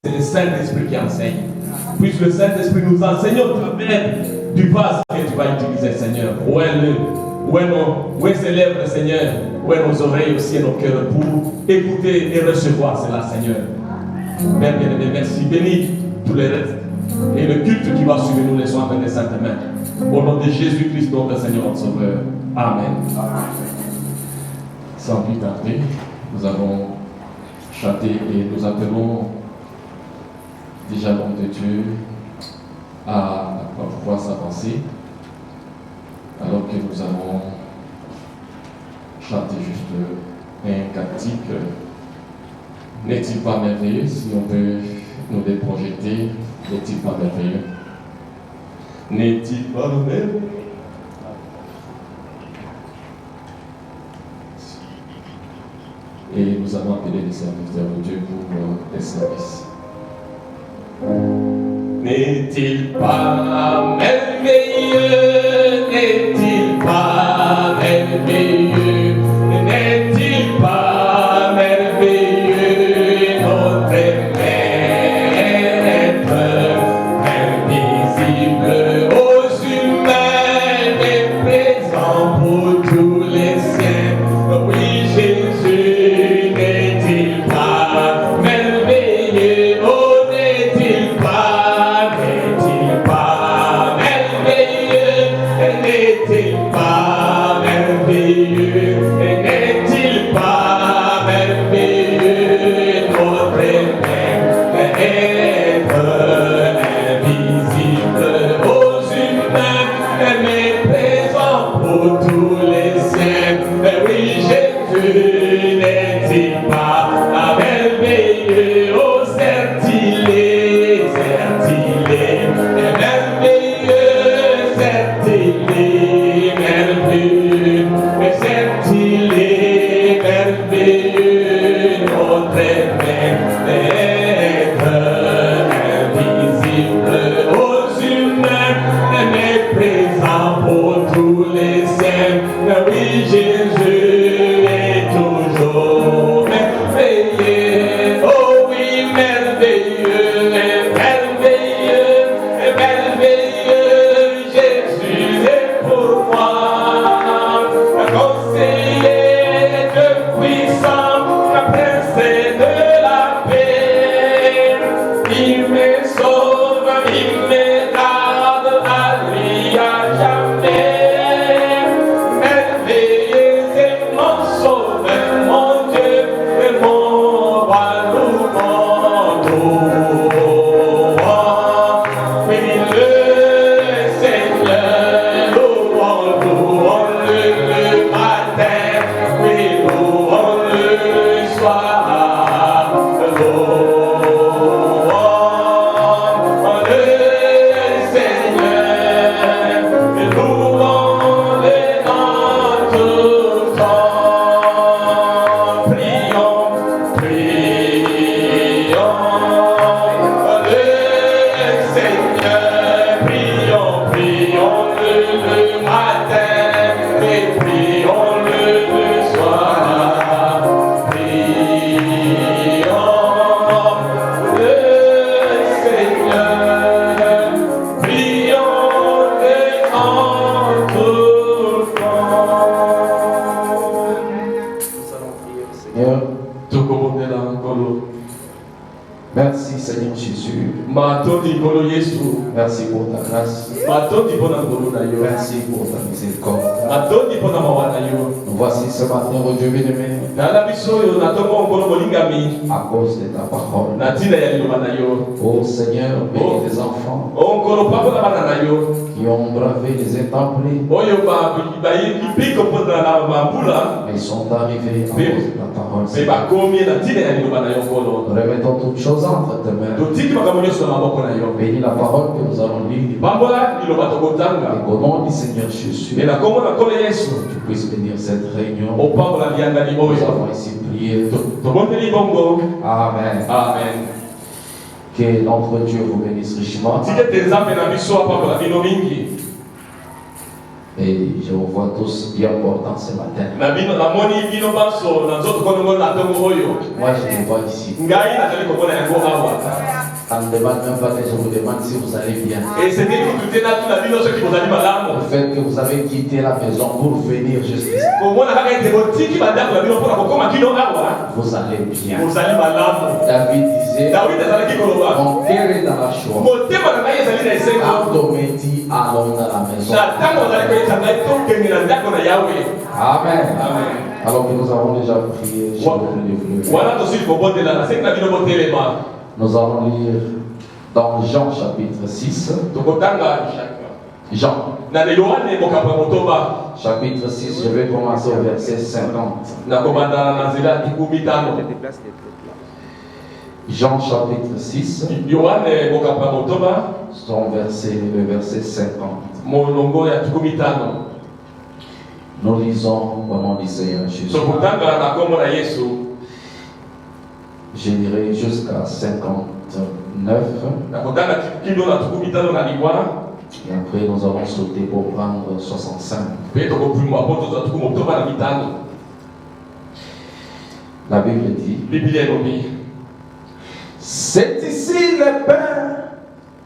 C'est le Saint-Esprit qui enseigne. Puisse le Saint-Esprit nous enseigner au travers du vase que tu vas utiliser, Seigneur. Où est ses lèvres, Seigneur? Où est nos oreilles aussi et nos cœurs pour écouter et recevoir cela, Seigneur. Père bien-aimé, merci. Bénis tous les restes et le culte qui va suivre, nous laissons avec les saintes mains. Au nom de Jésus-Christ, notre Seigneur, notre Sauveur. Amen. Sans plus tarder, nous avons chanté et nous appelons déjà l'homme de Dieu à pouvoir s'avancer, alors que nous allons chanter juste un cantique. N'est-il pas merveilleux? Si on peut nous les projeter, n'est-il pas merveilleux? N'est-il pas merveilleux? Et nous allons appeler les serviteurs de Dieu pour les services. N'est-il pas merveilleux? N'est-il pas merveilleux? N'est-il pas merveilleux? Notre Maître, invisible aux humains, est présent pour tous les saints. Oui, Jésus, n'est-il pas merveilleux? Oh, n'est-il pas merveilleux? N'est-il pas merveilleux? N'est-il pas merveilleux? Notre Maître, invisible aux humains, mais présent pour tous les saints. Oui, Jésus, n'est-il pas merveilleux? Oh, certes il est merveilleux, certes il est merveilleux, certes il est merveilleux, notre Maître, invisible aux humains, mais présent pour tous les saints. Oui, Jésus est toujours merveilleux. Oh oui, merveilleux, merveilleux, merveilleux. Jésus est pour moi, conseiller de puissance, prince de la paix. Il me sauve, il me garde à lui à jamais. Merveilleux c'est mon sauveur, mon Dieu et mon roi, louons oui, le Seigneur, louons-le le matin, oui, louons-le le soir, louons le Seigneur, louons-le dans tout temps. Prions le Seigneur, prions-le le matin et prions-le le soir. Prions le Seigneur, prions-le en tout temps. Nous allons prier le Seigneur. Merci Seigneur Jésus. Merci pour ta grâce. Merci pour ta miséricorde. Nous voici ce matin, oh Dieu bien-aimé, à cause de ta parole. Oh Seigneur, bénis tes enfants qui ont bravé les intempéries. Ils sont arrivés à cause de ta parole. Seigneur. Remettons toutes choses entre tes mains. Bénis la parole que nous allons lire. Et qu'au nom du Seigneur Jésus, tu puisses bénir cette réunion. Nous avons ici prié. Amen. Amen. Que notre Dieu vous bénisse richement. Et je vous vois tous bien portants ce matin. Moi, je vous vois ici. Ça ne demande même pas que je vous demande si vous allez bien. Et c'est dit que tu Le fait que vous avez quitté la maison pour venir jusqu'ici. vous allez bien. David disait, mon cœur est dans la joie. Ardometi, allons dans la maison. Amen. Alors que nous avons déjà prié, je vais le nous allons lire dans Jean chapitre 6. Jean chapitre 6, je vais commencer au verset 50. Jean chapitre 6, le verset 50. Nous lisons au nom du Seigneur Jésus. Je dirais jusqu'à 59. Et après nous allons sauter pour prendre 65. La Bible dit, c'est ici le pain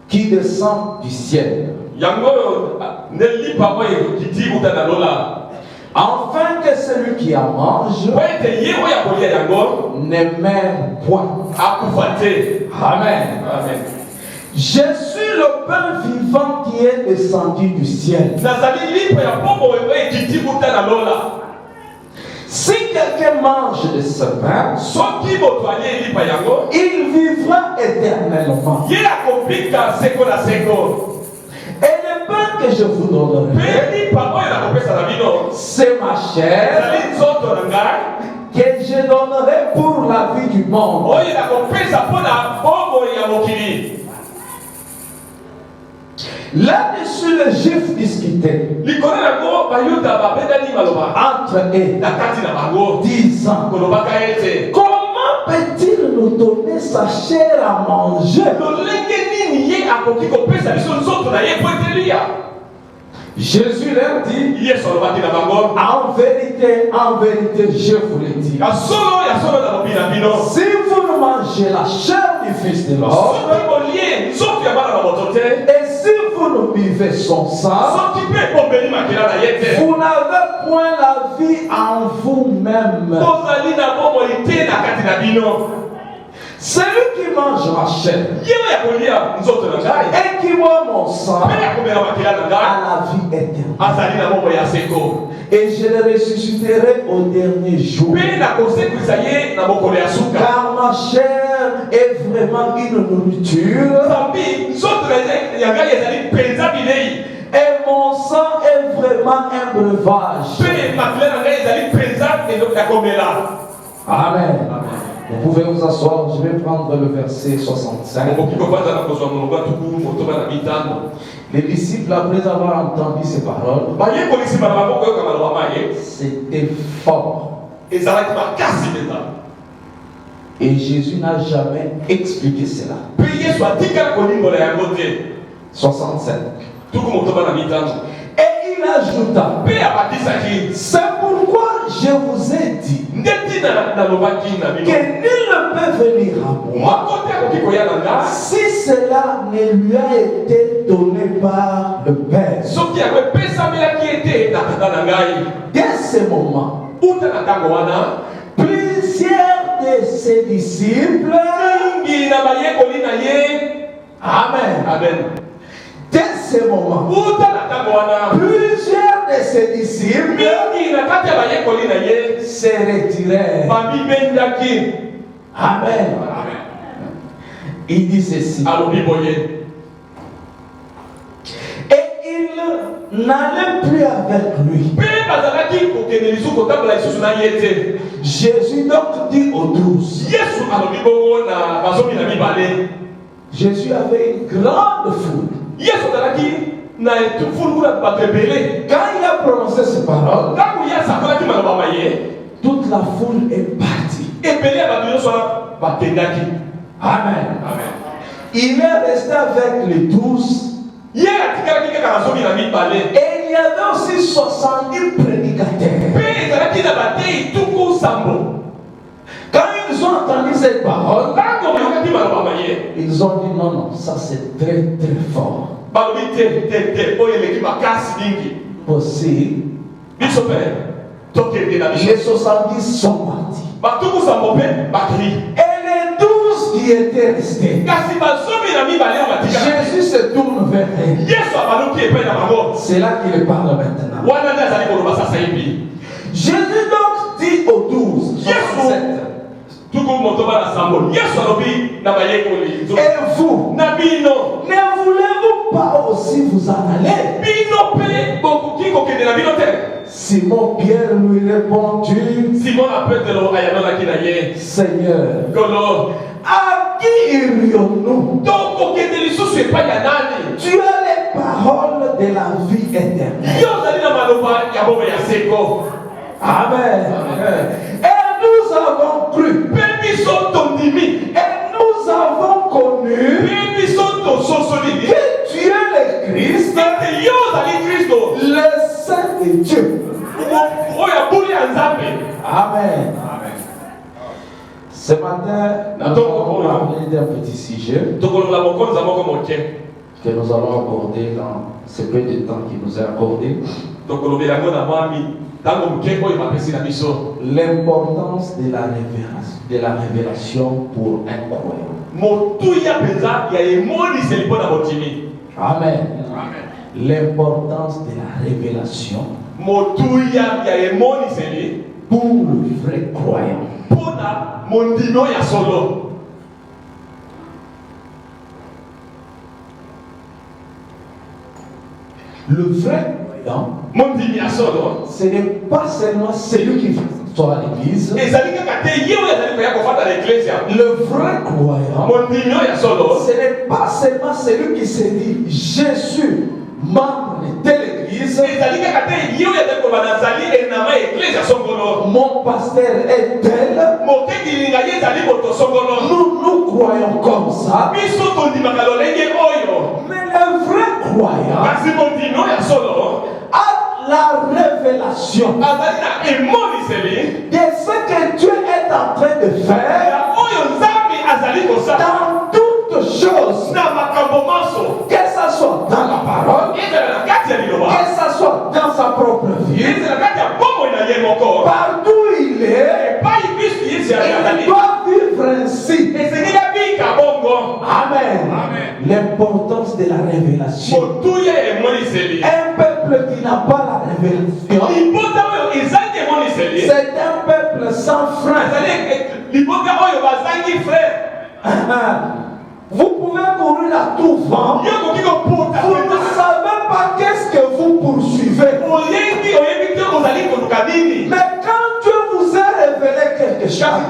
qui descend du ciel, afin que celui qui en mange ne meure point. Amen. Je suis le pain vivant qui est descendu du ciel. Si quelqu'un mange de ce pain, il vivra éternellement. Et le pain que je vous donnerai, c'est ma chair que je donnerai pour la vie du monde. Là-dessus, les Juifs discutaient entre eux, disant, comment peut-il nous donner sa chair à manger? Jésus leur dit, en vérité, je vous le dis, si vous ne mangez la chair du Fils de l'homme, et si vous ne buvez son sang, vous n'avez point la vie en vous-même. Celui qui mange ma chair et qui boit mon sang a la vie éternelle. Et je le ressusciterai au dernier jour. Car ma chair est vraiment une nourriture et mon sang est vraiment un breuvage. Amen. Vous pouvez vous asseoir, je vais prendre le verset 65. Les disciples, après avoir entendu ces paroles, c'était fort. Et Jésus n'a jamais expliqué cela. 65. Et il ajouta, c'est pourquoi je vous ai dit que nul ne peut venir à moi si cela ne lui a été donné par le Père. Dès ce moment, plusieurs de ses disciples, Amen. Dès ce moment, plusieurs de ses disciples se retirèrent. Amen. Il dit ceci. Et il n'allait plus avec lui. Jésus donc dit aux 12. Jésus avait une grande foule. Quand il a prononcé ces paroles, toute la foule est partie. Amen. Il est resté avec les 12. Et il il y avait aussi 70 prédicateurs. Quand ils ont entendu cette parole, ils ont dit non, non, ça c'est très très fort. Aussi, les 70 sont partis. Et les 12 qui étaient restés, Jésus se tourne vers eux. C'est là qu'il parle maintenant. Jésus donc dit aux 12, 67, et vous, ne voulez-vous pas aussi vous en aller? Simon Pierre lui répondit, Seigneur, à qui irions-nous? Tu as les paroles de la vie éternelle. Amen. Et nous avons cru. Et nous avons connu que tu es le Christ, le Saint de Dieu. Amen. Ce matin, nous allons parler d'un petit sujet que nous allons aborder dans ce peu de temps qui nous est accordé. L'importance de la révélation pour un croyant. Amen. L'importance de la révélation pour le vrai croyant. Le vrai croyant, ce n'est pas seulement celui qui soit à l'église. Le vrai croyant, ce n'est pas seulement celui qui se dit je suis membre de telle église. Mon pasteur est tel. Nous croyons comme ça. Mais le vrai croyant a la révélation de ce que Dieu est en train de faire dans toutes choses, que ça soit dans la parole, que ça soit dans sa propre vie, partout il est, il doit vivre ainsi. Amen. L'importance de la révélation. Un peuple qui n'a pas la révélation, c'est un peuple sans frein. Vous pouvez courir à tout vent. Vous ne savez pas qu'est-ce que vous poursuivez. Mais quand Dieu vous a révélé quelque chose,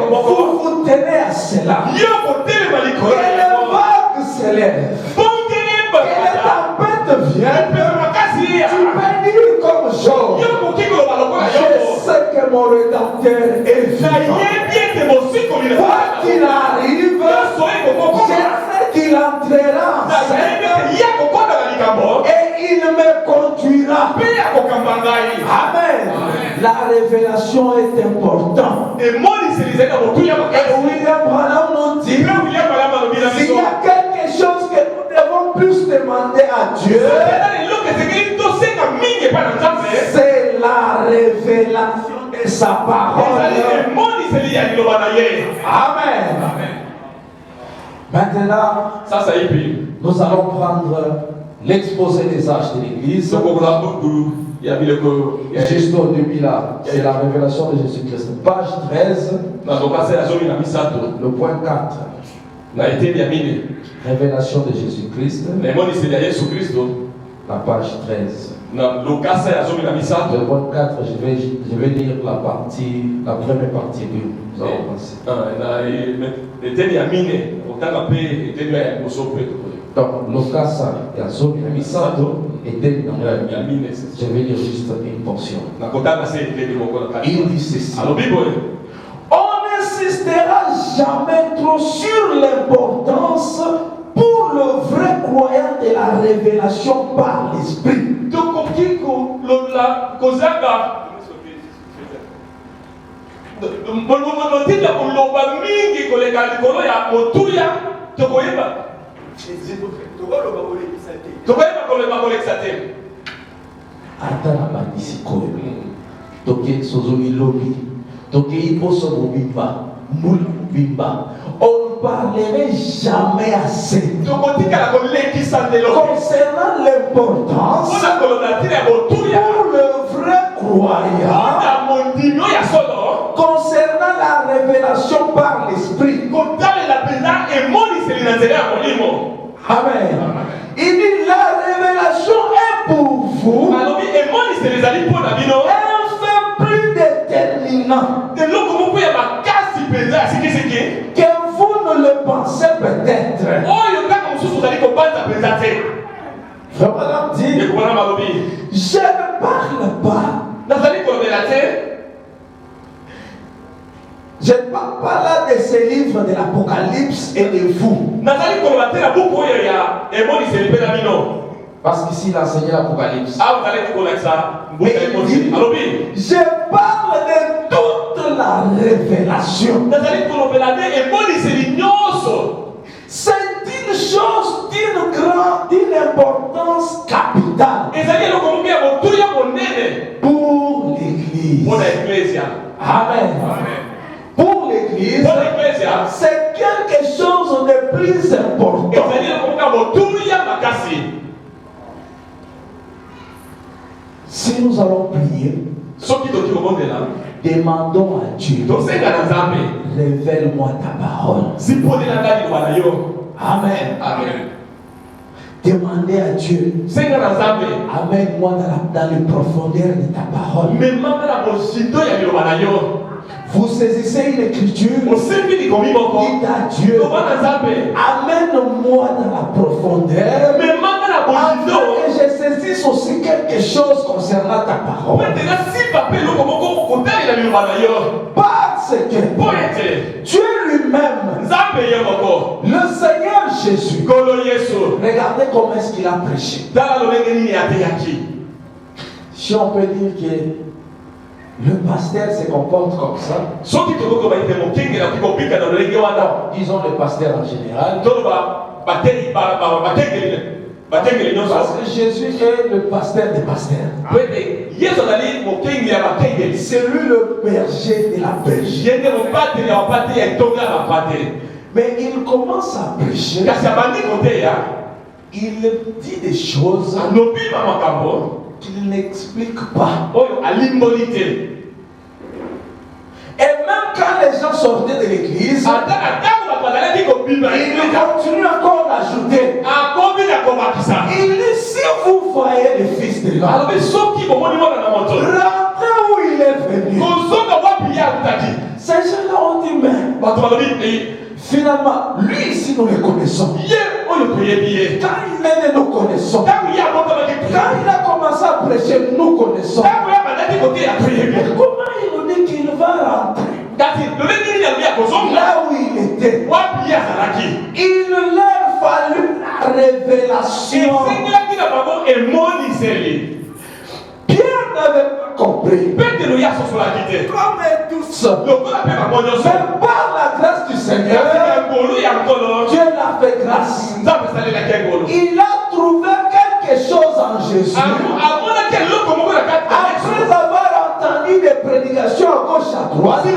vous vous tenez à cela. Et les vagues s'élèvent. Et les tempêtes viennent. Tu peux dire comme Job, je sais que mon rédacteur est vivant. Quoi qu'il arrive, je sais qu'il entrera en scène et il me conduira. Amen. La révélation est importante. Et William Branham nous dit, s'il y a quelque chose que nous devons plus demander à Dieu, c'est la révélation de sa parole. Amen. Maintenant, nous allons prendre l'exposé des âges de l'Église. Juste au début là, c'est la révélation de Jésus-Christ. Page 13, le point 4. Révélation de Jésus-Christ. La page 13. Le point 4, je vais lire la première partie que nous avons passée. Donc, l'Okasa et Azomi Namisato étaient dans la mine. Je vais lire juste une portion. Il dit ceci. On n'insistera jamais trop sur l'importance pour le vrai croyant de la révélation par l'esprit. Ata na bandisi koyo toke sozoni lobi toke iposo mobimba mbula mobimba on ne parlerait jamais assez concernant l'importance pour le vrai croyant concernant la révélation par l'esprit. Amen. Il dit la révélation est pour vous un fait plus déterminant que vous ne le pensez peut-être. Vraiment dit, je ne parle pas. Je ne parle pas là de ces livres de l'Apocalypse et de vous. Parce qu'ici, il a enseigné l'Apocalypse. Je parle de toute la révélation. C'est une chose d'une importance capitale pour l'Église. Amen. Pour l'Église, c'est quelque chose de plus important. Si nous allons prier, demandons à Dieu, révèle-moi ta parole. Amen. Amen. Demandez à Dieu, amène-moi dans les profondeurs de ta parole. Vous saisissez une écriture, dites à Dieu, amène-moi dans la profondeur, afin que je saisisse aussi quelque chose concernant ta parole. Parce que Dieu lui-même, le Seigneur Jésus, regardez comment est-ce qu'il a prêché. Si on peut dire que le pasteur se comporte comme ça, disons le pasteur en général, parce que Jésus est le pasteur des pasteurs. C'est lui le berger de la berger. Mais il commence à prêcher. Il dit des choses qu'il n'explique pas. Et même quand les gens sortaient de l'église, il continue encore d'ajouter. Il dit, si vous voyez le Fils de l'homme, rentrez où il est venu. Ces gens-là ont dit, mais finalement, lui ici nous le connaissons. Quand il est, nous connaissons. Quand il a commencé à prêcher, nous connaissons. Mais comment il nous dit qu'il va rentrer là où il était? Il leur fallut la révélation. Pierre n'avait pas compris. Comme tous. Mais par la grâce du Seigneur, Dieu l'a fait grâce. Il a trouvé quelque chose en Jésus. Après avoir entendu des prédications à gauche à droite, il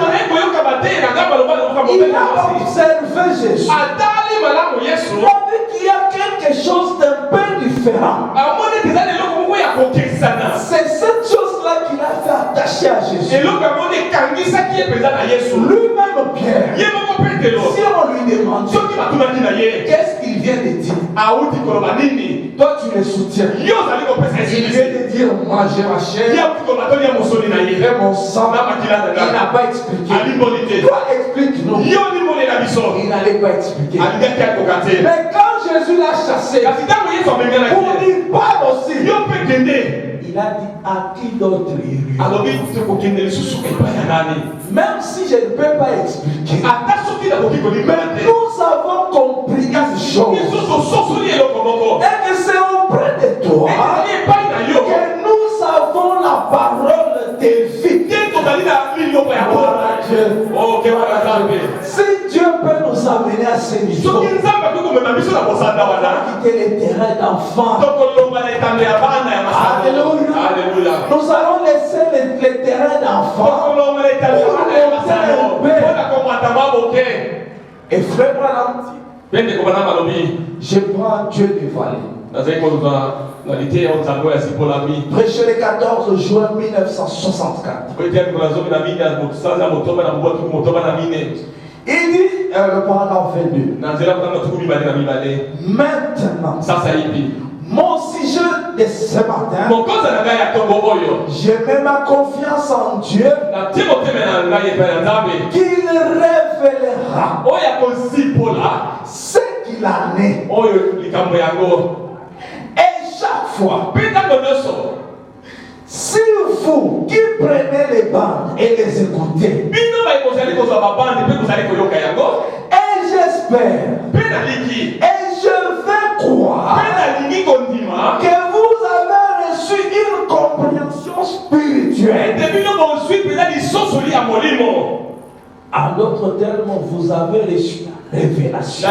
a observé Jésus. Il a vu qu'il y a quelque chose d'un peu différent. C'est cette chose-là qu'il a fait attacher à Jésus. Lui-même Pierre, si on lui demande qu'est-ce qu'il vient de dire, toi tu le soutiens. Il vient de dire, moi j'ai ma chair et mon sang. Il n'a pas expliqué. Toi explique-nous. Il n'allait pas expliquer. Mais quand Jésus l'a chassé pour dire parle aussi, Il a dit à qui d'autre il y a. Alors, Même si je ne peux pas expliquer, mais nous avons compris une chose. Et que c'est auprès de toi que nous avons la parole de vie. Si Dieu peut nous amener à ce niveau, quitter les terrains d'enfants. Alléluia. Nous allons laisser les terrains d'enfants. Et frère Branham, je prends Dieu de Vallée. Prêché le 14 juin 1964. Il dit, le paragraphe 22. Maintenant, mon sujet de ce matin, je mets ma confiance en Dieu qu'il révélera ce qu'il en est. Et chaque fois, si vous qui prenez les bandes et les écoutez, et j'espère, et je vais croire que vous avez reçu une compréhension spirituelle. En d'autres termes, vous avez reçu la révélation.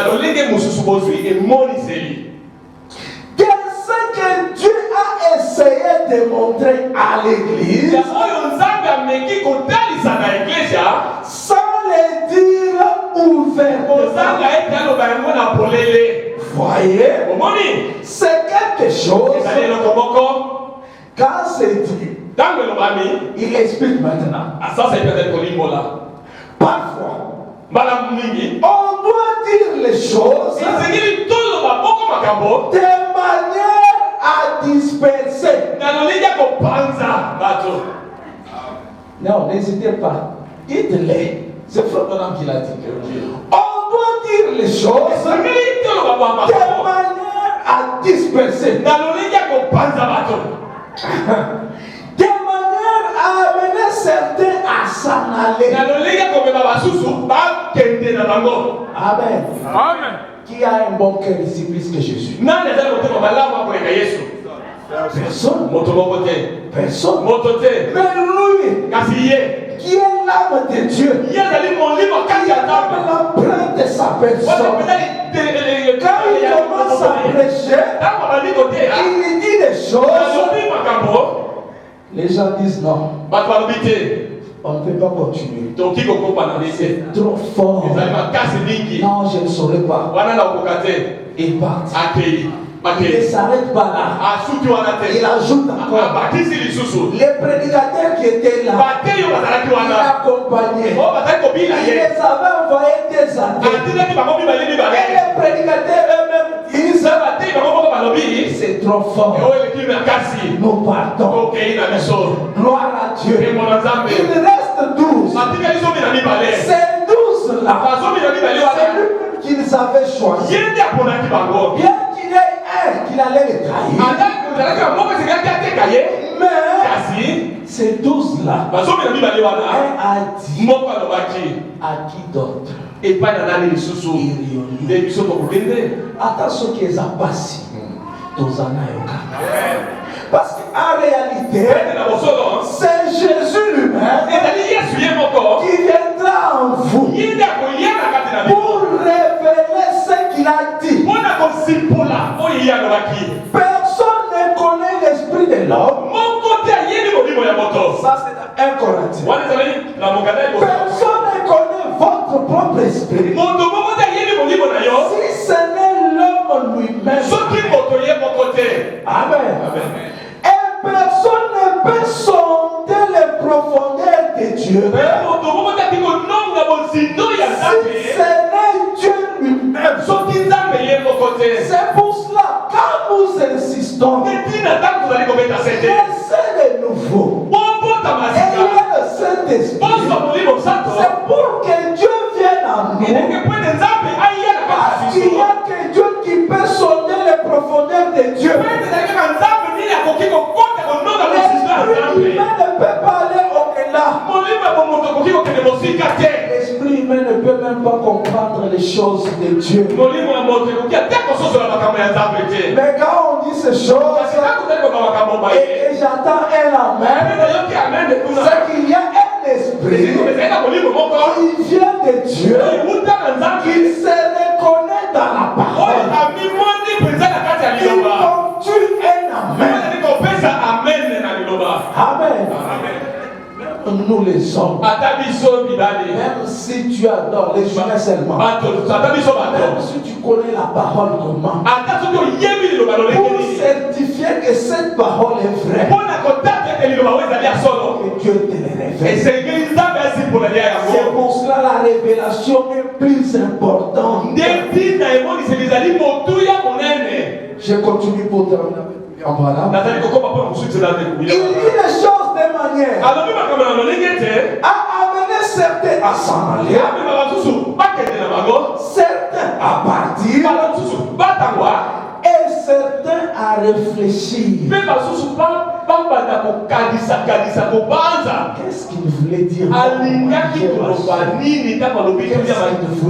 Que ce que Dieu a essayé de montrer à l'église, sans le dire ouvertement. Voyez, c'est quelque chose. Quand c'est dit, il explique maintenant. Parfois, on doit dire les choses de manière à disperser. Non, n'hésitez pas. Dites-les. C'est Frère Branham qui l'a dit. On doit dire les choses de manière à disperser. De manière à amener certains à s'en aller. Amen. Amen. Qui a un bon cœur ici plus que Jésus? Personne. Personne. Mais lui, qui est l'âme de Dieu, qui est l'empreinte de sa personne. Quand il commence à prêcher, il dit des choses. Les gens disent non. On ne peut pas continuer. C'est trop fort. Non, je ne saurais pas. Il part. Il ne s'arrête pas là. Il ajoute encore. Les prédicateurs qui étaient là, il accompagnait. Il les avait envoyés des années. Et les prédicateurs eux-mêmes disent, c'est trop fort. Nous partons. Gloire à Dieu. Il reste 12. Ces 12 là, c'est lui qu'ils avaient choisi. Bien qu'il y ait un qui allait les trahir. Mais ces 12 là, un a dit à qui d'autre? Attention qu'ils ont passé. Parce qu'en réalité, c'est Jésus lui-même qui viendra en vous pour révéler ce qu'il a dit. Personne ne connaît l'esprit de l'homme. Ça, c'est dans 1 Corinthiens. Personne ne connaît votre propre esprit. Si ce n'est l'homme lui-même. Amen. Et personne ne peut sonder les profondeurs de Dieu. Si ce n'est Dieu lui-même. C'est pour cela, quand nous insistons, laissez les nouveaux. Et il y a le Saint-Esprit. C'est pour que Dieu vienne en nous. Parce qu'il y a que Dieu qui peut sonder les profondeurs de Dieu. choses de Dieu. molimo ya moto ekokia te kososola makambo ya nzambe te. Mais quand on dit ces choses Kasi ntango tokoka makambo maye et j'entends un amen, nayoki amen kuna c'est qu'il y a un esprit ezalaka molimo moko qui vient de Dieu, euta na nzambe qui se reconnaît dans la oyo parole. amimoni mpenza na kati ya Il liloba conclut un amen. ezali kopesa amen na liloba. Amen. Nous les hommes, ata biso mibali même si tu adores les humains seulement, bato ata biso même bato si tu connais la parole comment, ata soki oyebi liloba pour lolenge nini certifier que cette parole est vraie, mpona kotata ete liloba oyo ezali ya solo que Dieu te le révèle. esengeli nzambe asimbola lia C'est yango pour cela la révélation est plus importante. nde ntina emoniseli ezali motuya monene. Je continue pour terminer avec William Branham. nazali kokoma mpona mosusu ezala Il dit les choses de manière alobi makambo na lolenge te à amener certains à s'en aller, amema basusu bakende na bango certains à partir bana mosusu batangwa et certains à réfléchir. mpe basusu babanda kokanisa kobanza Qu'est-ce qu'il voulait dire? alingaki koloba nini ntango alobi tuya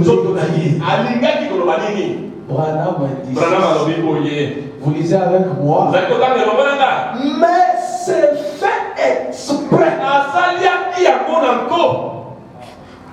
nzoto na ye alingaki koloba nini. Branham dit Branham ça. alobi boye Vous lisez avec moi. ozali kotanga elongo nanga Mais c'est fait exprès. asaliaki yango na nko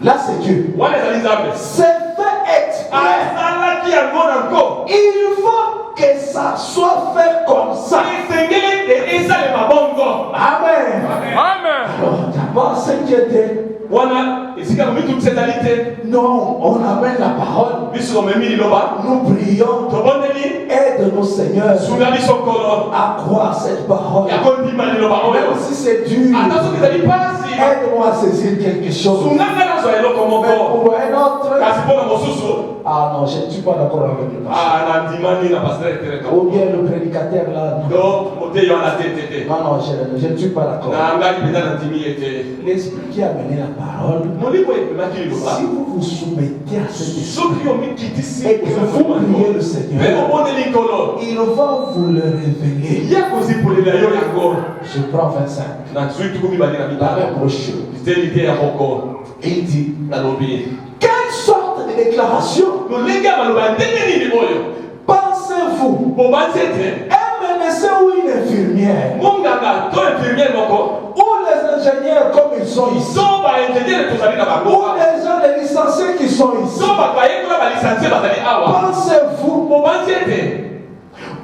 Là, c'est Dieu. wana ezali nzambe C'est fait exprès. asalaki yango na nko Il faut que ça soit fait comme ça. esengeli ete esalema bongo. Amen. Amen. Alors, d'abord, s'inquiéter. wana esika komitungisa ezali te Non, on amène la parole. biso tomemi liloba Nous prions. tobondeli Aide-nous, Seigneur, sunga biso nkolo à croire cette parole. ya kondima liloba oyo Même si c'est dur, ata soki ezali pasi aide-moi à saisir quelque chose. sunga ngai nazwa eloko Mais moko pour un autre, kasi mpona mosusu ah non, je ne suis pas d'accord avec le pasteur. nandimani na pasteur tereka Ou bien le prédicateur là. Non, donc moteyi wana te te te non, je ne suis pas d'accord. na ngai mpenza nandimi ye te L'esprit qui a mené la parole, molimo epemaki liloba si vous vous soumettez à cet esprit soki omikitisi et que vous priez le mpe Seigneur, obondeli nkolo il va vous le révéler. ya kozipolela yo yango Je prends 25. na zwi tuku mibale na La mitano même brochure. ziteli te ya moko Il dit, nalobi quelle sorte de déclaration lolenge ya maloba ya ndenge nini oyo pensez-vous bobanzi ete un médecin ou une infirmière monganga to infirmiere moko ou les ingénieurs comme ils sont ici so baingeniere tozali na ou bango les gens les licenciés qui sont ici, so bato bayekola balisansie bazali awa pensez-vous bobanzi ete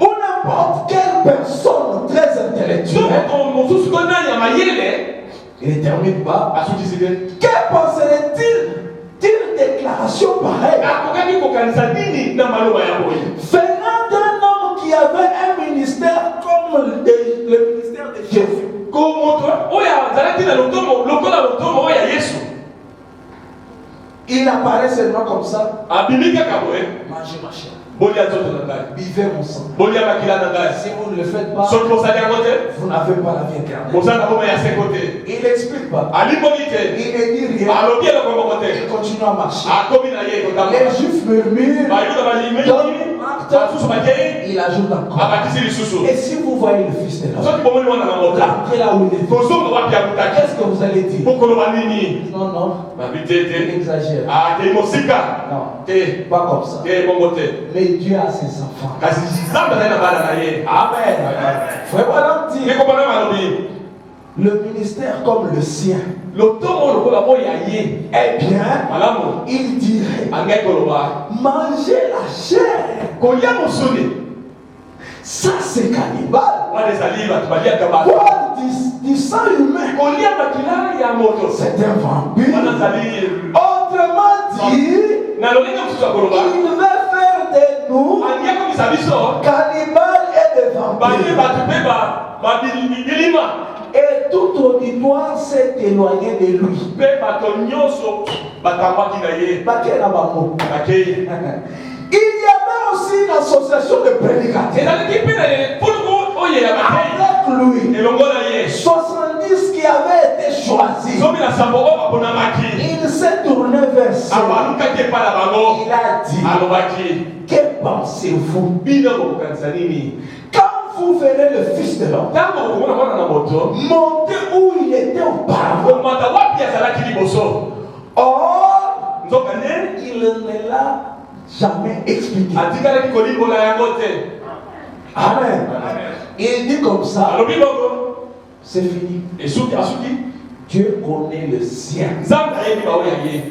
ou n'importe quelle personne très so intellectuelle, moto mosusu to nani ya mayele il ne termine pas, asukisi te que penserait-il d'une déclaration pareille akokaki kokanisa nini na maloba ya boye venant d'un homme qui avait un ministère comme le ministère de Jésus? ko moto oyo azalaki na lotomo lokola lotomo oyo ya yesu Il apparaît seulement comme ça. abimi kaka boye Mangez ma chair, bolia nzoto na ngai buvez mon sang. bolia makila na ngai Si vous ne le faites pas, soki bosali yango te vous n'avez pas la vie éternelle. boza na boma ya seko te Il n'explique pas. alimboli te Il ne dit rien. alobi eloko moko te Il continue à marcher. akomi na ye Les kotambola Juifs murmurent. bayuda balimeli basusu bakei Il ajoute encore. abakisi lisusu Et si vous voyez le Fils de l'homme, soki bomoni mwana na moto rentrez là où il est. kozonga wapi akutaki Qu'est-ce que vous allez dire? bokoloba nini Non, non, babi te il te exagère. akei mosika Non, te pas comme ça. te bongo te Mais Dieu a ses enfants. kasi nzambe azali na bana na ye Amen. Frère Branham dit, ekopana malobi le ministère comme le sien, lotomo lokola oyo ya ye eh bien, malamu il dirait, angai koloba manger la chair, kolia mosuni ça c'est cannibale. wana ezali bato baliaka bato Boire du sang humain, kolia makila ya moto c'est un vampire. wana ezali Autrement dit, na lolenge mosusu ya koloba il veut faire de nous alingi akomisa biso cannibales et des bani vampires. bato mpe babilima Et tout auditoire s'est éloigné de lui. mpe bato nyonso batambwaki na ye Bakena bamo. bakei Il y avait aussi une association de prédicateurs. ezalaki mpe na puluku oyo ya bakei Avec lui, elongo na ye 70 qui avaient été choisis. zomi na sambo oyo baponamaki Il s'est tourné vers eux. abalukaki epai na bango Il a dit, alobaki que pensez-vous? bino bokokanisa nini Quand vous verrez le Fils de l'homme ntango bokomona mwana na moto monter où il était auparavant, komata wapi azalaki liboso or, nzoka nde il n'est là jamais expliqué. Atikala ki kolimbola yango te. Amen. Il dit comme ça, Alobi bongo. c'est fini. Esuki asuki. Dieu connaît le sien. Nzambe ayebi baoyo yaye.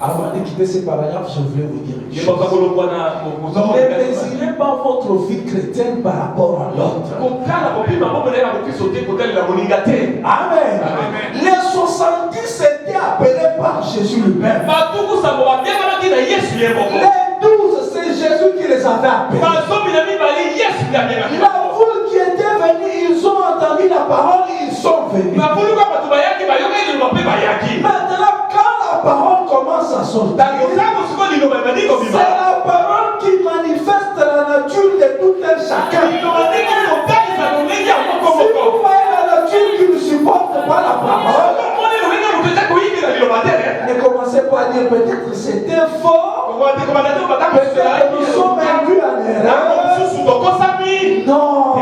Avant de quitter ces paragraphes, je voulais vous dire une Ye chose. baka kolongwa na kozamo. Ne mesurez pas votre vie chrétienne par rapport à l'autre. Kokala kopima bombe na ye na kokristo te kotalela moninga te. Amen. Les 70 étaient appelés par Jésus lui-même. Batuku sabo babenganaki na Yesu ye moko. Les 12, c'est Jésus qui les avait appelés. Bazomi na mibale Yesu nde abengaki. La foule qui était venue, ils ont entendu la parole, ils sont venus. Bafuluka bato bayaki bayokeli liloba mpe bayaki. Maintenant, quand la parole commence à sortir, Ntango sikoyo liloba ebandi c'est kobima. la parole qui manifeste la nature de tout un chacun. Liloba ndenge kotalisa lolenge ya moko Si moko. vous voyez la nature qui ne supporte pas la parole, Omoni lolenge moto eza koyikela liloba te. ne commencez pas à dire peut-être c'était faux, Komanda te batako peut-être nous sommes induits en ntango erreur. mosusu tokosami. Non,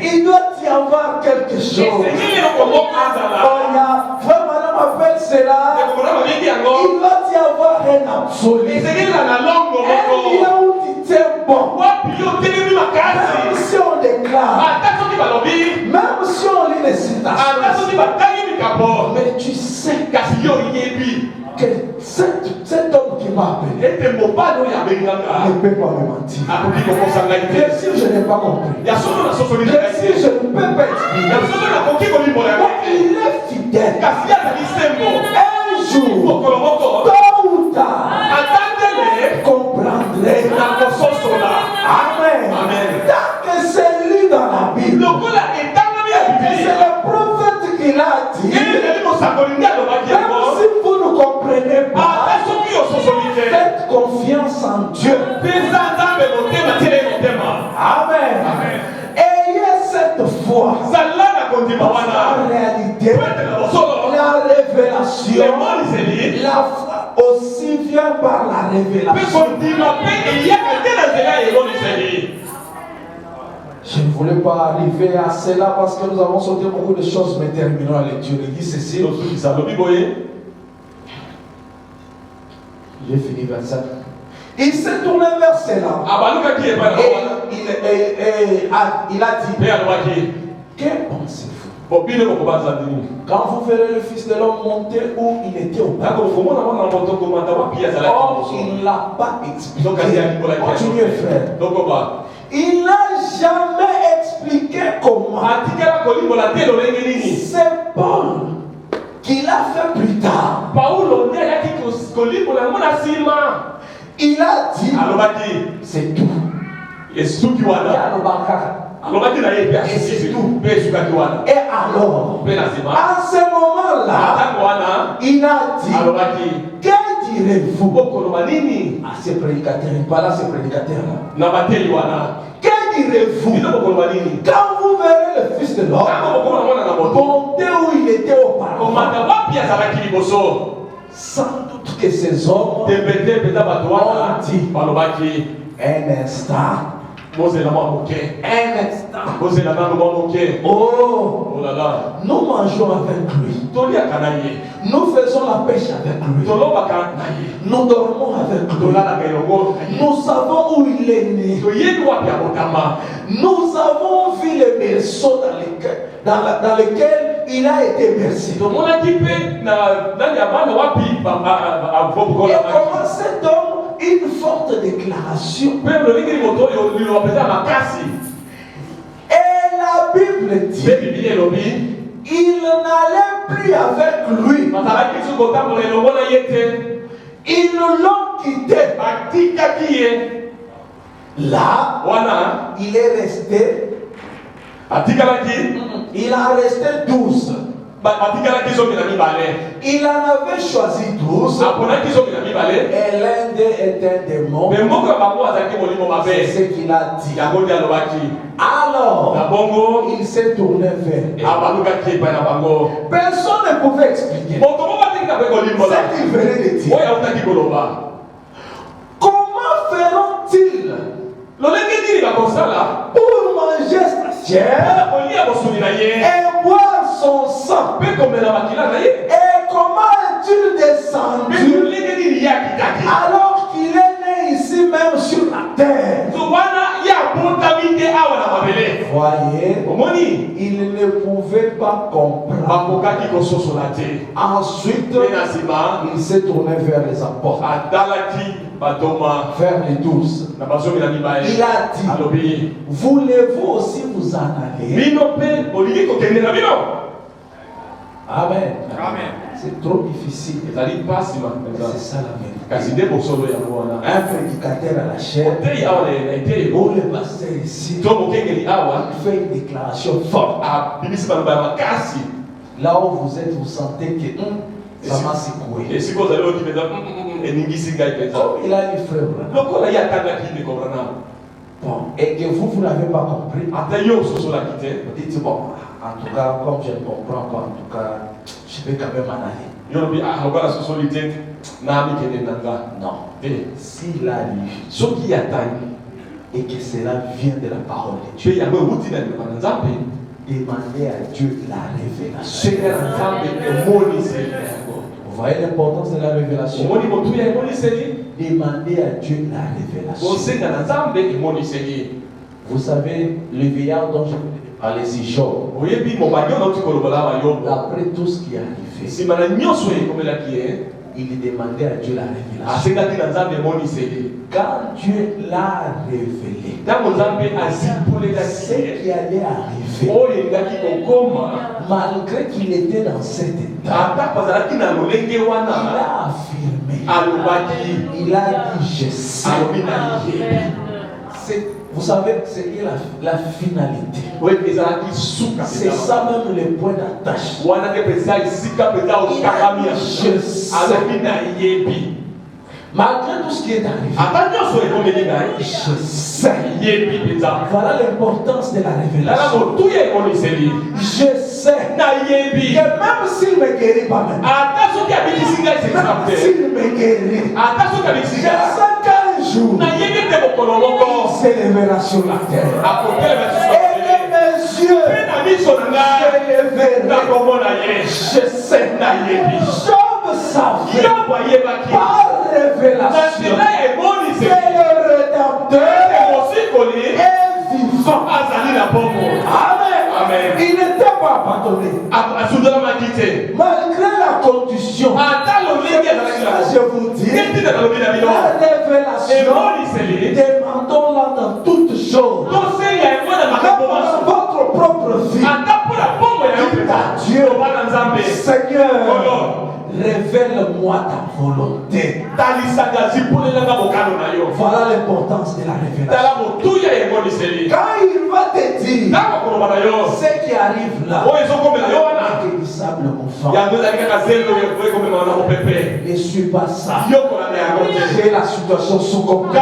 il doit y avoir quelque chose. Esengeli eloko moko azala. Oh, il y a, frère Madame appelle cela, Ekokona babengi yango. il doit y avoir un absolu. Esengeli na longo Un moko. lien où tu tiens bon. Wapi yo telemi Même makasi. si on déclare, Ata soki balobi. même si on lit les Ata soki citations, batangi mikapo. mais tu sais Kasi yo oyebi. que cet homme qui m'a appelé Ete mobali oyo abengaka. ne peut pas me mentir. Akoki kokosanga ye Bien te. sûr, je n'ai pas compris. Ya solo na sosoli Bien na sûr, ye je te. ne peux pas expliquer. Ya solo nakoki kolimbola yango Mais te. il est fidèle. Kasi azali sembo. Un jour, Mokolo moko. tôt ou tard, Ata ndenge comprendrait. nakososola. Amen. Amen. Tant que c'est lu dans la Bible, Lokola etangami ya et c'est Biblia. le prophète qui l'a dit, Ezali mosakoli nde alobaki même yango. si vous ne comprenez pas, Ata soki ososoli te. faites confiance en Dieu. Pesa nzambe motema tie motema. Amen. Amen. Ayez cette foi. Zala na kondima En wana. réalité, Pete na bosolo. la révélation, Emoniseli. la foi aussi vient par la Mpe révélation. kondima mpe eyaka te na nzela ya emoniseli. Je ne voulais pas arriver à cela parce que nous avons sauté beaucoup de choses, mais terminons la lecture. Il dit ceci. tosukisa lobi boye. J'ai fini 25. Il s'est tourné vers cela. Abalukaki epai na wana. Il a dit, Mpe alobaki. que pensez-vous? Bobino bokobanza nini. Quand vous verrez le Fils de l'homme monter où il était au bas, Ntango komona mwana moto komanda wapi azalaki or liboso. il ne l'a pas expliqué. Donc asi alikolaki yango. Continuez, frère. Donc oba. Il n'a jamais expliqué comment. Atikala kolimbola te lolenge nini. C'est Paul qui l'a fait plus tard. Paulo nde ayaki kolimbola yango na nsima. Il a dit, Alobaki. c'est tout. Esuki Et wana. Alobaki na ye mpe asisi tu mpe esukaki wana. Et alors, Mpe na nsima. à ce moment-là, Ntango wana. il a dit, Alobaki. que direz-vous Bokoloba nini. à ces prédicateurs? Pas là, ces prédicateurs-là. Na bateli wana. Que direz-vous Bino bokoloba nini. quand vous verrez le Fils de l'homme Ntango bokomona mwana na moto. monter où il était auparavant? Komanda wapi azalaki liboso. Sans doute que ces hommes, Tembete peta bato wana. Oti. Balobaki. un instant, Bozela mwa moke. un instant, Bozela nano mwa moke. oh, Oh là là. nous mangeons avec lui, Toliaka na ye. nous faisons la pêche avec lui, Tolobaka na ye. nous dormons avec lui, Tolalaka elongo na ye. nous savons où il est né, Toyebi wapi abotama. nous avons vu les berceaux dans lesquels il a été bercé. Tomonaki mpe na ndani ya bana wapi Et abobukola. comment cet homme, une forte déclaration. Mpe lolingi moto oyo liloba mpenza makasi. Et la Bible dit, Mpe Biblia elobi. il n'allait plus avec lui. Bazalaki su kotambola elongo na ye te. Ils l'ont quitté. Batikaki ye. Là, Wana. il est resté. Atikalaki. Il en restait 12. Batikalaki zomi na mibale. Il en avait choisi 12. Aponaki zomi na mibale. Et l'un d'eux était un démon. Me moko ya bango azalaki molimo C'est mabe. ce qu'il a dit. Yango nde alobaki. Na Alors, bongo. il s'est tourné vers. Abalukaki epai na bango. Personne ne pouvait expliquer Moto moko atikaka mpe kolimbola. ce qu'il venait de dire. Oyo autaki koloba. Comment feront-ils Lolenge nini bakosala. pour manger sa chair Mpona kolia mosuni na ye. et boire son sang? Mpe komela makila na ye. Et comment est-il Mpe descendu lolenge nini ye akitaki. alors qu'il est né ici même sur la terre. Voyez, il ne pouvait pas comprendre. Ensuite, il s'est tourné vers les apôtres, vers les 12. Il a dit, voulez-vous aussi vous en aller? Amen. C'est trop difficile. C'est ça la vérité. Un prédicateur à la chair, ou le pasteur ici, fait une déclaration forte. Là où vous êtes, vous sentez que ça m'a secoué. Comme il a dit frère, bon, et que vous n'avez pas compris. Vous dites, bon, en tout cas, comme je ne comprends pas, en tout cas, je vais quand même en aller. Non. S'il a lu et que cela vient de la parole de Dieu, demandez à Dieu la révélation. Vous voyez l'importance de la révélation. Demandez à Dieu la révélation. Vous savez, le vieillard dont je vous parlais, c'est Job. Après tout ce qui est arrivé, il demandait à Dieu la révélation. Quand Dieu l'a révélé, ce qui allait arriver, malgré qu'il était dans cet état, il a affirmé, il a dit, je sais. Vous savez, c'est la finalité. C'est ça même le point d'attache. Je sais. Malgré tout ce qui est arrivé, je sais. Voilà l'importance de la révélation. Je sais que même s'il ne me guérit pas maintenant, même s'il me guérit, je sais qu'un jour, il s'élèvera sur la terre. Et mes yeux, je les verrai. Je sais. Job savait par révélation que le Rédempteur est vivant. Amen. Il n'était pas abandonné. Malgré la condition, je vous dis, la révélation, demandons-la dans toutes choses. Même dans votre propre vie. Dites à Dieu, Seigneur, révèle-moi ta volonté. Voilà l'importance de la révélation. Quand il va te dire ce qui arrive là, que du sable mon enfant, ne suis pas ça. J'ai la situation sous contrôle.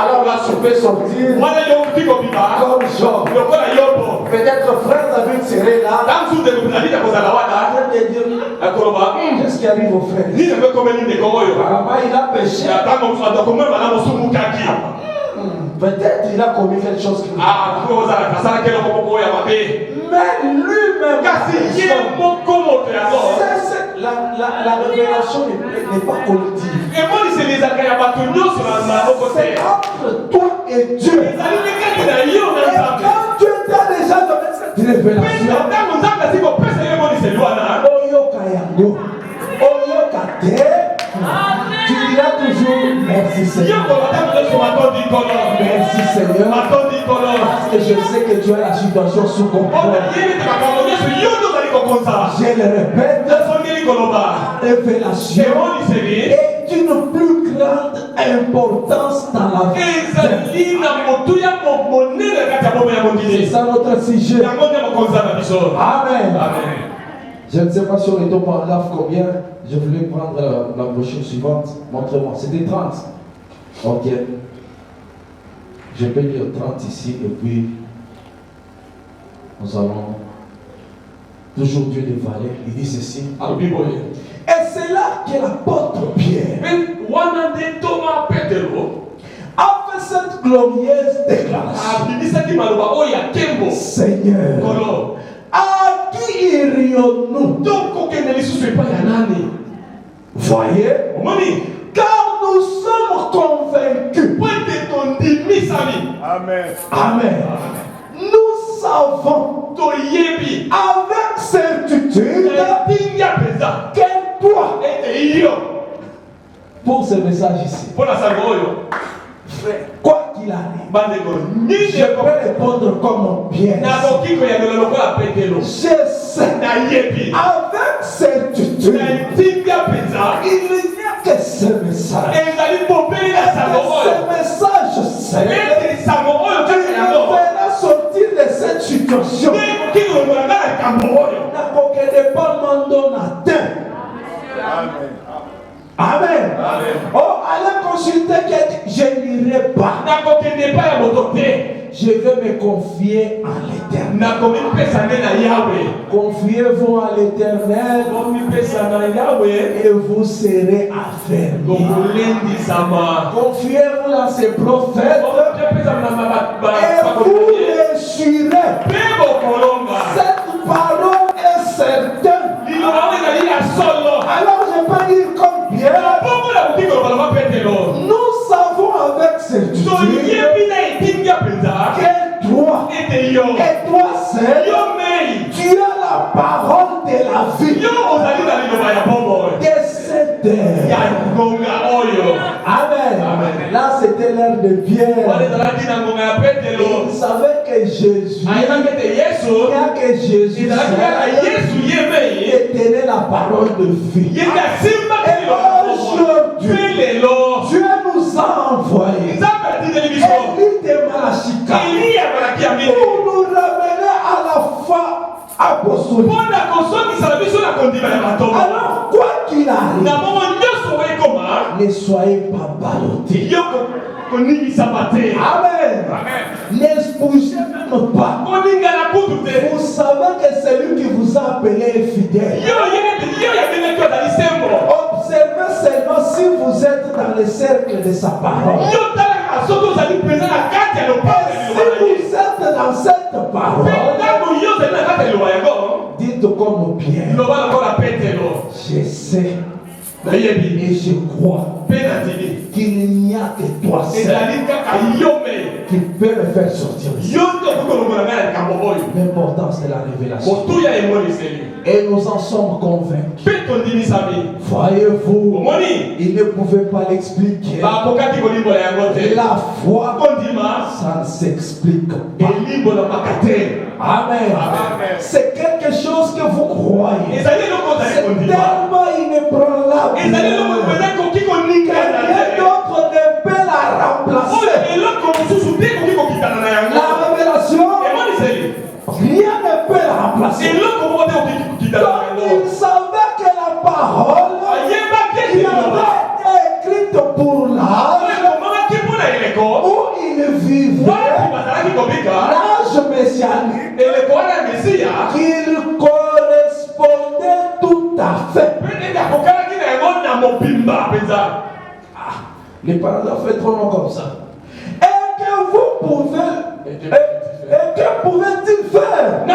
Alors là, je peux sortir comme Job. Peut-être frère David serait là. Qu'est-ce qui arrive au frère? Il a péché. Peut-être il a commis quelque chose qui mais lui-même, la révélation n'est pas collective. C'est entre toi et Dieu. Et quand Dieu t'a déjà donné cette révélation, tu diras toujours merci Seigneur. Merci Seigneur. Parce que je sais que tu as la situation sous contrôle. Je le répète, la révélation est d'une plus grande importance dans la vie. C'est ça notre sujet. Amen. Je ne sais pas si on est au paragraphe combien. Je voulais prendre la brochure suivante. Montre-moi. C'était 30. Ok. Je peux lire 30 ici et puis nous allons toujours Dieu dévaler. Il dit ceci. Et c'est là que l'apôtre Pierre a fait cette glorieuse déclaration. Seigneur, à qui irions-nous? Voyez, car nous sommes convaincus Amen. Amen. Nous savons avec certitude que toi, pour ce message ici, frère, quoi qu'il arrive, je peux répondre comme Pierre. Je sais avec certitude il n'y a que ce message. Ce message, c'est nous verra sortir de cette situation. Pas Amen. Oh, allez consulter quelqu'un. Je n'irai pas. Je vais me confier à l'Éternel. Confiez-vous à l'Éternel et vous serez affermis. Confiez-vous à ces prophètes et vous réussirez. Cette parole est certaine. Alors je peux dire comme Pierre, nous savons avec certitude que toi et toi seul, tu as la parole de la vie. Amen. Là c'était l'heure de Pierre. Il savait que Jésus, détenait la parole de vie. Et aujourd'hui, Dieu nous a envoyé Élie de Malachika pour nous ramener à la foi apostolique. Alors quoi qu'il arrive, ne soyez pas ballottés. Amen. Ne bougez même pas. Vous savez que celui qui vous a appelé est fidèle. Observez seulement si vous êtes dans le cercle de sa parole. Et si vous êtes dans cette parole, dites comme Pierre, je sais et je crois qu'il n'y a que toi seul qui peut me faire sortir. L'importance de la révélation. Et nous en sommes convaincus. Voyez-vous, il ne pouvait pas l'expliquer. La foi, ça ne s'explique pas. Amen. C'est quelque chose que vous croyez. C'est tellement inébranlable. Rien d'autre ne peut la remplacer. La révélation, rien ne peut la remplacer. Donc il savait que la parole qui avait été écrite pour l'âge où il vivait, l'âge messianique, qu'il correspondait tout à fait. Les paragraphes fait trop long comme ça. Et que vous pouvez, et que pouvait-il faire?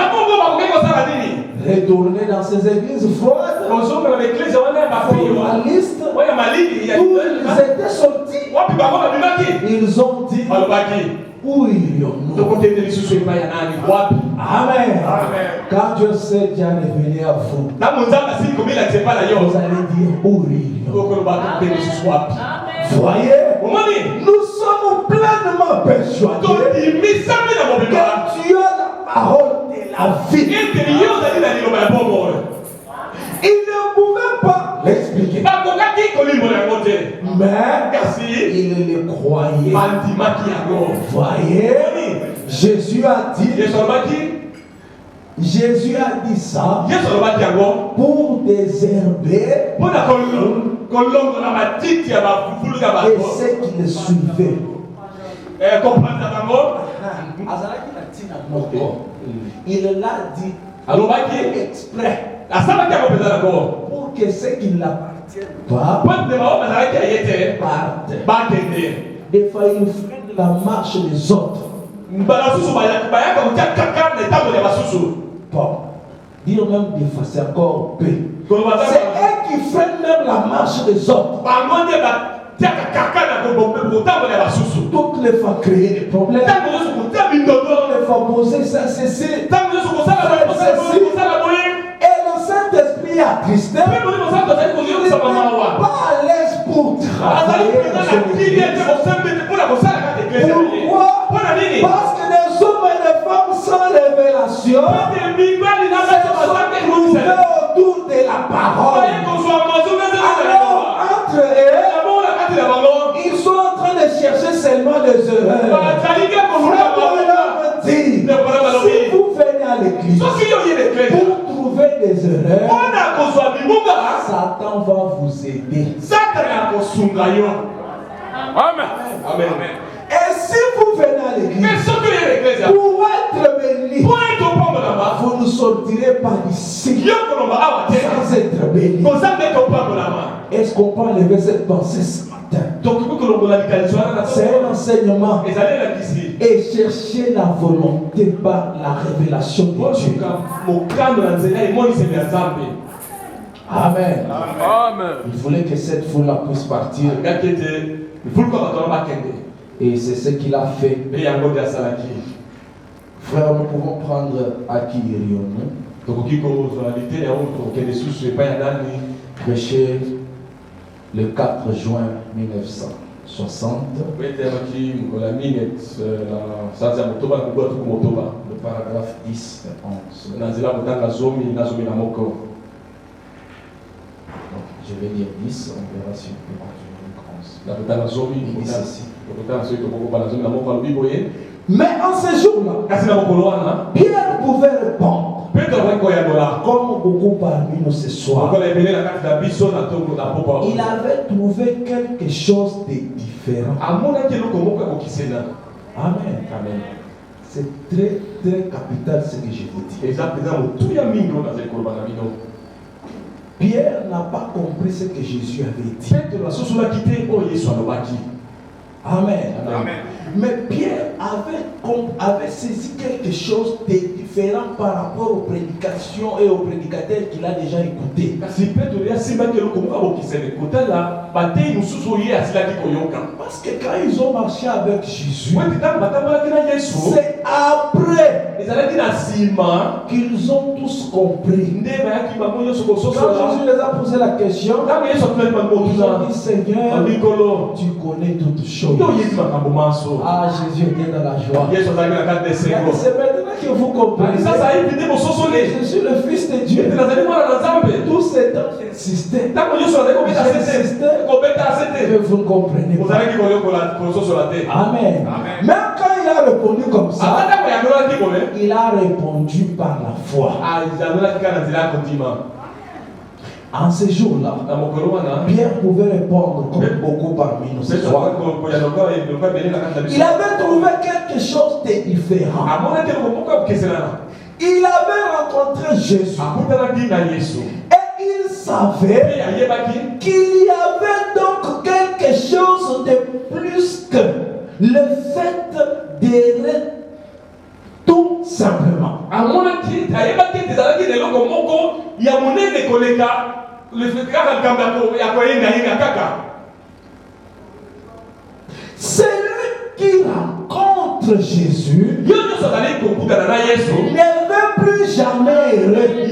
Retourner dans ces églises froides, formalistes, où ils étaient sortis. Ils ont dit, où irions-nous? Amen. Quand Dieu s'est déjà révélé à vous, vous allez dire, où irions-nous? Voyez, nous sommes pleinement persuadés que Dieu a la parole de la vie. Il ne pouvait pas l'expliquer, mais il le croyait. Voyez, Jésus a dit ça pour désherber et ceux qui le suivaient. Il l'a dit exprès pour que ceux qui ne l'appartiennent pas partent. Des fois, ils freinent la marche des autres. Bon, dire même des fois, c'est encore pire. C'est eux qui freinent même la marche des autres. Toute ne va créer des problèmes. On ne va poser ça, ceci. Et le Saint-Esprit a tristé. Il n'est pas à l'aise pour travailler. Pourquoi? Parce que des hommes et des femmes sans révélation se sont trouvés autour de la parole. Alors, entre eux, ils sont en train de chercher seulement des erreurs. Si vous venez à l'église pour trouver des erreurs, Satan va vous aider. Amen. Amen. Et si vous venez à l'église pour être béni, vous ne sortirez pas d'ici sans être béni. Est-ce qu'on peut enlever cette pensée ce matin? C'est un enseignement. Et chercher la volonté par la révélation de Dieu. Amen. Amen. Il voulait que cette foule-là puisse partir. Et c'est ce qu'il a fait. Frère, nous pouvons prendre à qui irions-nous? Prêcher le 4 juin 1960. Le paragraphe 10 et 11. Je vais dire 10, on verra si on peut continuer le 11. Il dit ceci. Mais en ce jour-là, Pierre pouvait répondre. Comme beaucoup parmi nous ce soir, il avait trouvé quelque chose de différent. Amen. Amen. C'est très très capital ce que je vous dis. Pierre n'a pas compris ce que Jésus avait dit. Amen. Amen. Mais Pierre avait saisi quelque chose de différent par rapport aux prédications et aux prédicateurs qu'il a déjà écoutés. Parce que quand ils ont marché avec Jésus, c'est après qu'ils ont tous compris. Quand Jésus les a posé la question, ils ont dit: Seigneur, tu connais toutes choses. Ah, Jésus était dans la joie. C'est maintenant que vous comprenez que je suis le Fils de Dieu. Tout ce temps j'insistais. Que vous ne comprenez pas. Amen. Même quand il a répondu comme ça, il a répondu par la foi. En ces jours-là, Pierre pouvait répondre comme beaucoup parmi nous ce soir. Il avait trouvé quelque chose de différent. Il avait rencontré Jésus. Et il savait qu'il y avait donc quelque chose de plus que le fait d'errer tout simplement. Celui qui rencontre Jésus ne veut plus jamais errer.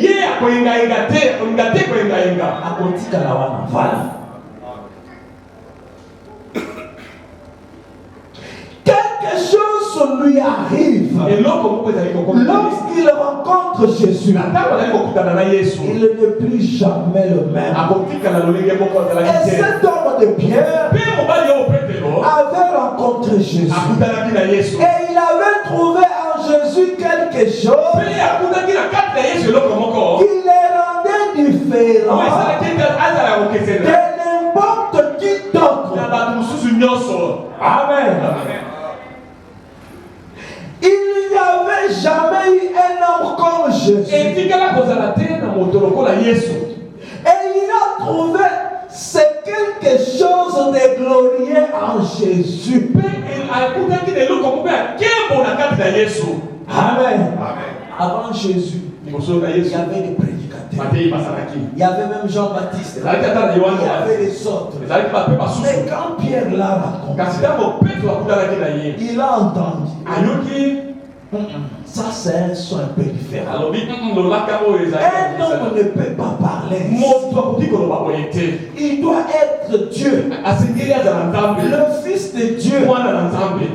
Quelque chose lui arrive lorsqu'il rencontre Jésus. Il n'est plus jamais le même. Et cet homme de Pierre avait rencontré Jésus. Et il avait trouvé en Jésus quelque chose qui les rendait différents de n'importe qui d'autre. Amen. Il n'y avait jamais eu un homme comme Jésus. Et il a trouvé c'est quelque chose de glorieux en Jésus. Amen. Avant Jésus, il y avait des prédicateurs. prédicateurs. Il y avait même Jean-Baptiste. Il y avait les autres. Mais quand Pierre l'a rencontré, il a entendu. Ça, c'est un son un peu différent. Un homme ne peut pas parler. Il doit être Dieu. Le Fils de Dieu.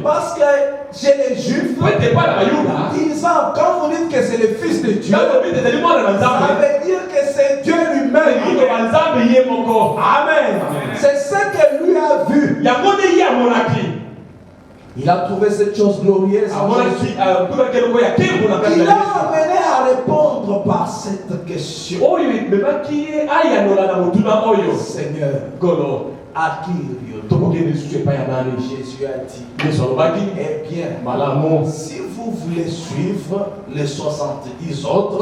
Parce que chez les Juifs, disant, quand vous dites que c'est le Fils de Dieu, ça veut dire que c'est Dieu lui-même. Amen. C'est ce que lui a vu. Il a trouvé cette chose glorieuse. Il a amené à répondre par cette question. Seigneur, à qui Jésus a dit, eh bien, si vous voulez suivre les 70 autres,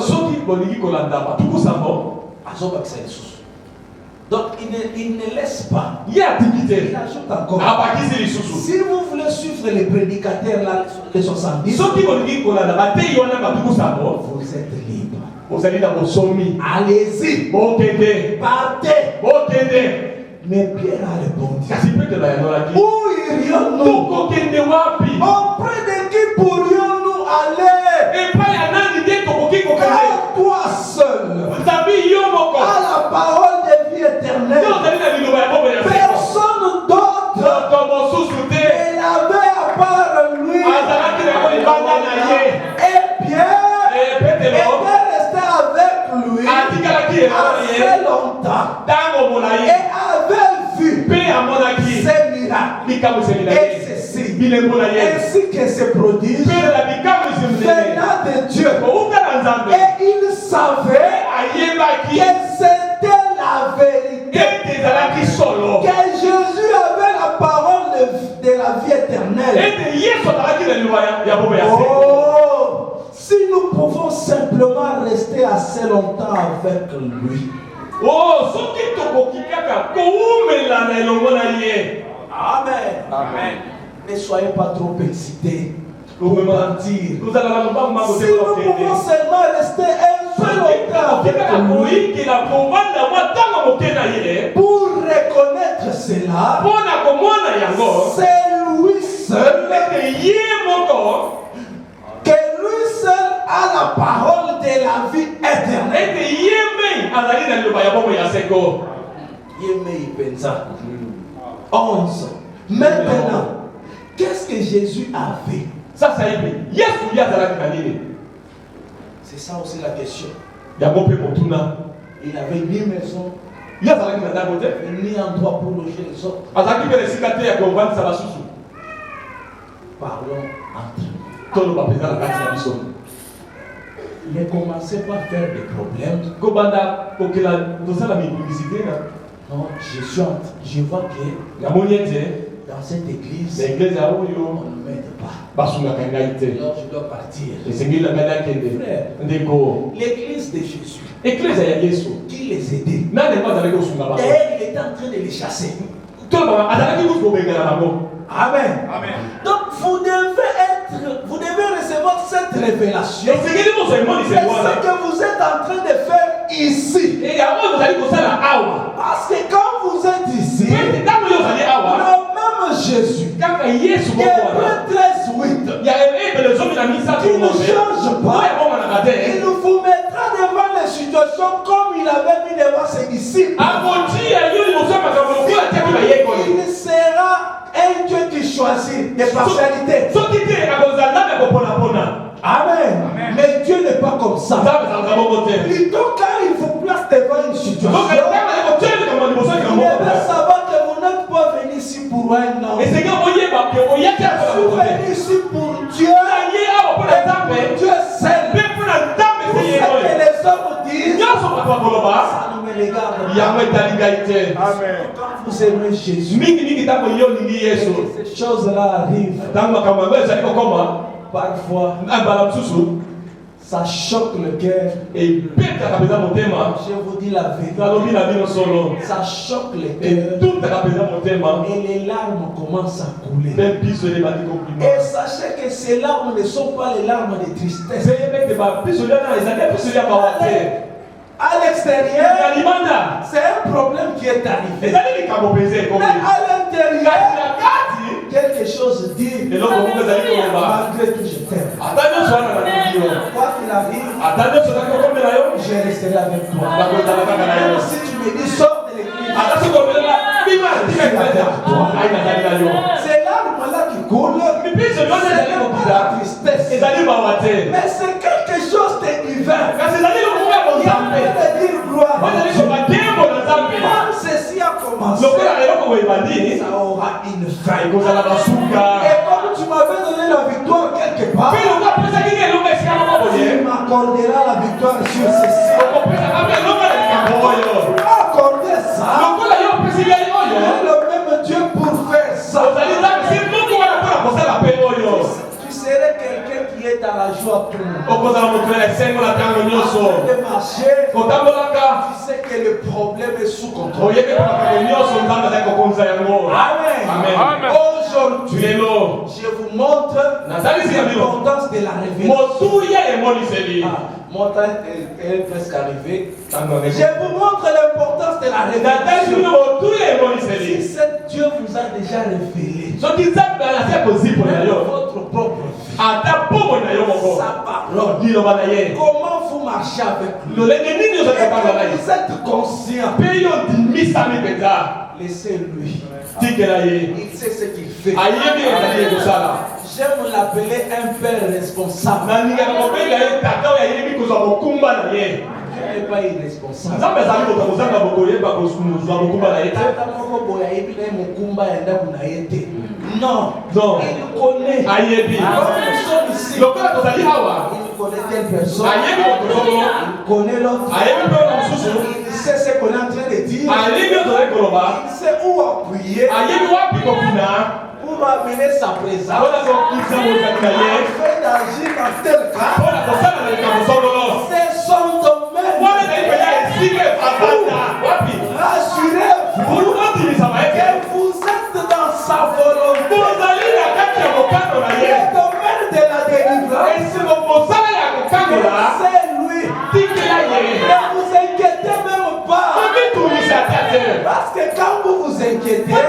donc il ne laisse pas. Il ajoute encore. Si vous voulez suivre les prédicateurs, là, les 70, vous êtes libre. Allez-y. Partez. Mais Pierre a répondu. Où irions-nous? Auprès de qui pourrions-nous aller? Car toi seul as la parole de vie éternelle. Personne d'autre ne l'avait à part lui. Et Pierre était resté avec lui assez longtemps et avait vu ces miracles et ces signes ainsi que ces prodiges venant de Dieu. Et il savait que c'était la vérité, que Jésus avait la parole de la vie éternelle. Oh, si nous pouvons simplement rester assez longtemps avec lui. Amen. Ne soyez pas trop excités pour mentir. Si nous pouvons seulement rester un peu longtemps avec lui pour reconnaître cela, c'est lui seul, que lui seul a la parole de la vie éternelle. 11. Maintenant, qu'est-ce que Jésus avait? C'est ça aussi la question. Il avait ni maison, ni endroit pour loger les autres. Parlons entre nous. Il a commencé par faire des problèmes. Non, je vois que dans cette église, on ne m'aide pas. Alors je dois partir. Frère, l'église de Jésus, qui les aidait, et il était en train de les chasser. Amen. Donc vous devez recevoir cette révélation. C'est ce que vous êtes en train de faire ici. Parce que quand vous êtes ici, le même Jésus, Hébreux 13:8, qui ne change pas, il vous mettra devant les situations comme il avait mis devant ses disciples. Il sera un Dieu qui choisit des partialités. Amen. Mais Dieu n'est pas comme ça. Plutôt quand il vous place devant une situation, vous devez savoir que vous n'êtes pas venu ici pour un homme. Vous êtes venu ici pour Dieu. Et Dieu seul. Vous savez que les hommes disent, ça ne me regarde pas. Amen. Quand vous aimez Jésus, ces choses-là arrivent. Parfois, ça choque le cœur. Je vous dis la vérité. Ça choque le cœur. Et les larmes commencent à couler. Et sachez que ces larmes ne sont pas les larmes de tristesse. À l'extérieur, c'est un problème qui est arrivé. Mais à l'intérieur, quelque chose dit, malgré tout je t'aime. Quoi qu'il arrive, je resterai avec toi. Même si tu me dis sors de l'église, c'est là qui coule, c'est la tristesse. Mais c'est quelque chose de divin. Il a dire gloire. Quand ceci a commencé, ça aura une fin. Et comme tu m'avais donné la victoire quelque part, tu m'accorderas la victoire sur ceci. Accorder ça, le même Dieu pour faire ça. Tu serais quelqu'un qui est à la joie pour moi. Avant de marcher, tu sais que le problème est sous contrôle. Amen. Aujourd'hui, je vous montre l'importance de la révélation. Mon temps est presque arrivé. Je vous montre l'importance de la révélation. Si cet Dieu vous a déjà révélé votre propre vie, sa parole, comment vous marchez avec lui, et que vous êtes conscient, laissez-lui. Il sait ce qu'il fait. J'aime l'appeler un père responsable. Il n'est pas irresponsable. Non, il connaît. Comme nous sommes ici, il connaît telle personne, il connaît l'autre, il sait ce qu'on est en train de dire, il sait où appuyer pour amener sa présence, afin d'agir dans tel cas. C'est son domaine. Rassurez-vous que vous êtes dans sa volonté. Le domaine de la délivrance, c'est lui. Ne vous inquiétez même pas. Parce que quand vous vous inquiétez, quand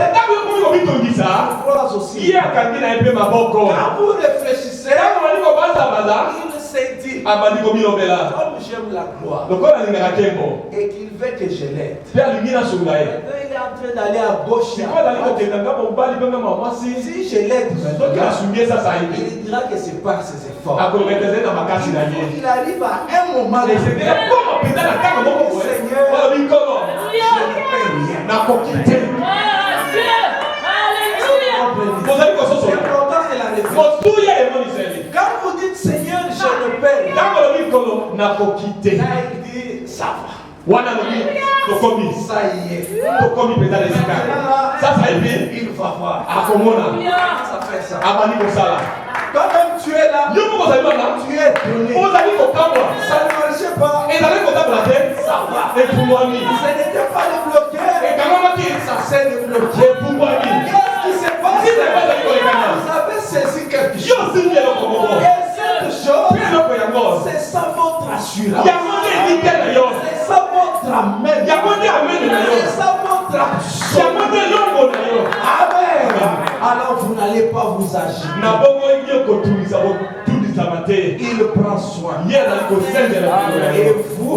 vous réfléchissez, il s'est dit, comme j'aime la gloire et qu'il veut que je l'aide, maintenant il est en train d'aller à gauche et à droite. Si je l'aide, il dira que c'est par ses efforts. Il arrive à un moment de Seigneur, je ne fais rien. Quand vous dites Seigneur, je ne paie rien, là il dit ça va. Ça y est. Il va voir. Ça fait ça. Toi-même tu es là. Tu es donné. Ça ne marchait pas. Ça va. Ce n'était pas débloqué. Ça s'est débloqué. Qu'est-ce qui s'est passé? Vous avez saisi quelque chose. Et cette chose, c'est ça votre assurance. C'est ça votre amène. C'est ça votre action. Amen. Alors vous n'allez pas vous agir. Il prend soin. Et vous,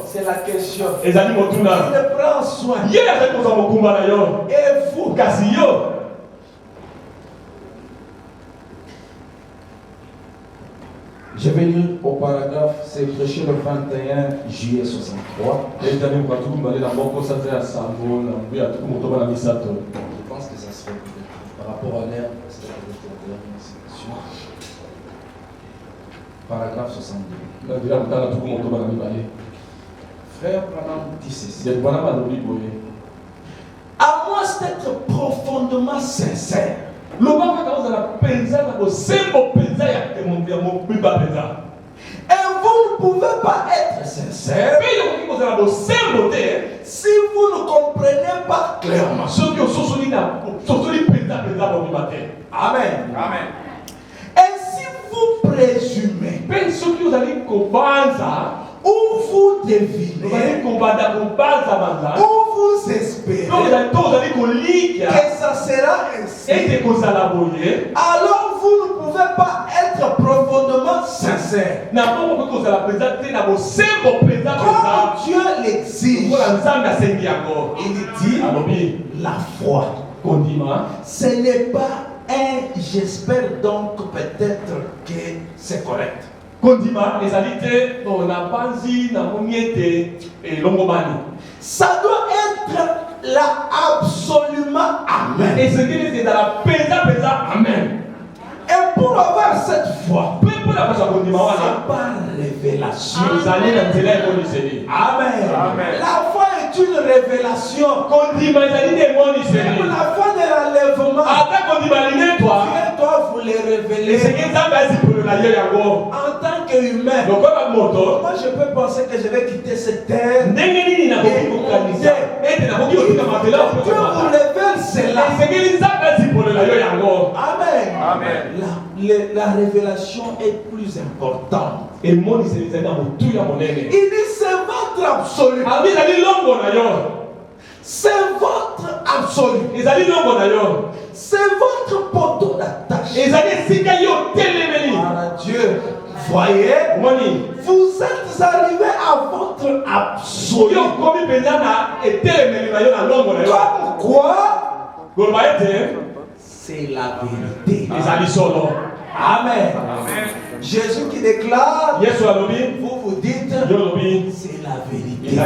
c'est la question. Il prend soin. Et vous, je vais lire au paragraphe, c'est prêché le 21 juillet 63. Je pense que ça serait par rapport à l'ère, c'est la dernière citation. Paragraphe 62. Frère Branham dit ceci. À moins d'être profondément sincère, et vous ne pouvez pas être sincère si vous ne comprenez pas clairement. Amen. Et si vous présumez ou vous devinez ou vous espérez que ça sera ainsi, alors vous ne pouvez pas être profondément sincère. Comme Dieu l'exige, il dit la foi. Ce n'est pas un j'espère donc peut-être que c'est correct. Ça doit être là absolument amen. Et pour avoir cette foi, c'est par révélation. Amen. La foi est une révélation. Même la foi de l'enlèvement, Dieu doit vous les révéler. En tant qu'humain, moi je peux penser que je vais quitter cette terre. Dieu vous révèle cela. Amen. La révélation est plus importante. Il dit c'est votre absolu. C'est votre absolu. C'est votre poteau d'attache. Dieu, voyez, vous êtes arrivé à votre absolu. Comme quoi, c'est la vérité. Amen. Jésus qui déclare, vous dites, c'est la vérité.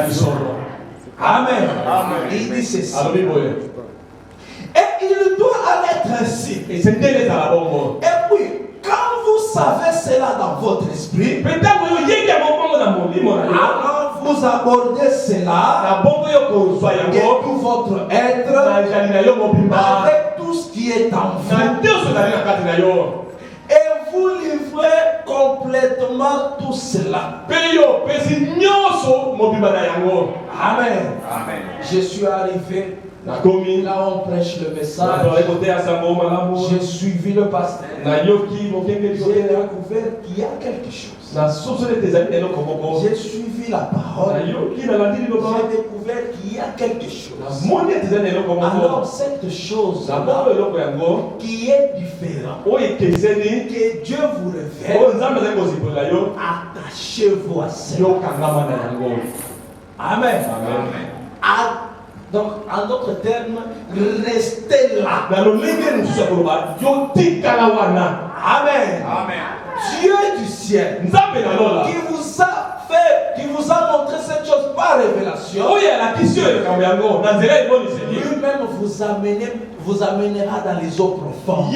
Amen. Il dit ceci. Et il doit en être ainsi. Et puis, quand vous savez cela dans votre esprit, alors vous abordez cela de tout votre être, avec tout ce qui est en vous. Et vous livrez complètement tout cela. Amen. Je suis arrivé là on prêche le message. J'ai suivi le pasteur. J'ai découvert qu'il y a quelque chose. J'ai suivi la parole. J'ai découvert qu'il y a quelque chose. Alors cette chose qui est différente, que Dieu vous révèle, attachez-vous à cela. Amen. Donc, en d'autres termes, restez là. Amen. Dieu du ciel, qui vous a montré cette chose par révélation, lui-même vous amènera dans les eaux profondes.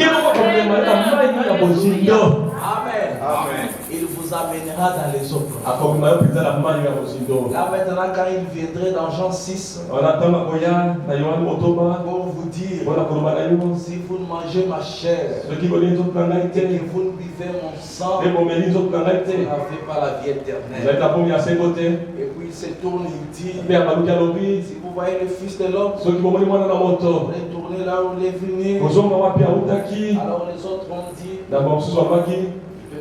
Amen. Il vous amènera dans les eaux profondes. Là maintenant, quand il viendrait dans Jean 6, pour vous dire, si vous ne mangez ma chair et que vous ne buvez mon sang, vous n'avez pas la vie éternelle. Et puis il se tourne, il dit, si vous voyez le Fils de l'homme, retournez là où il est venu. Alors les autres ont dit, il peut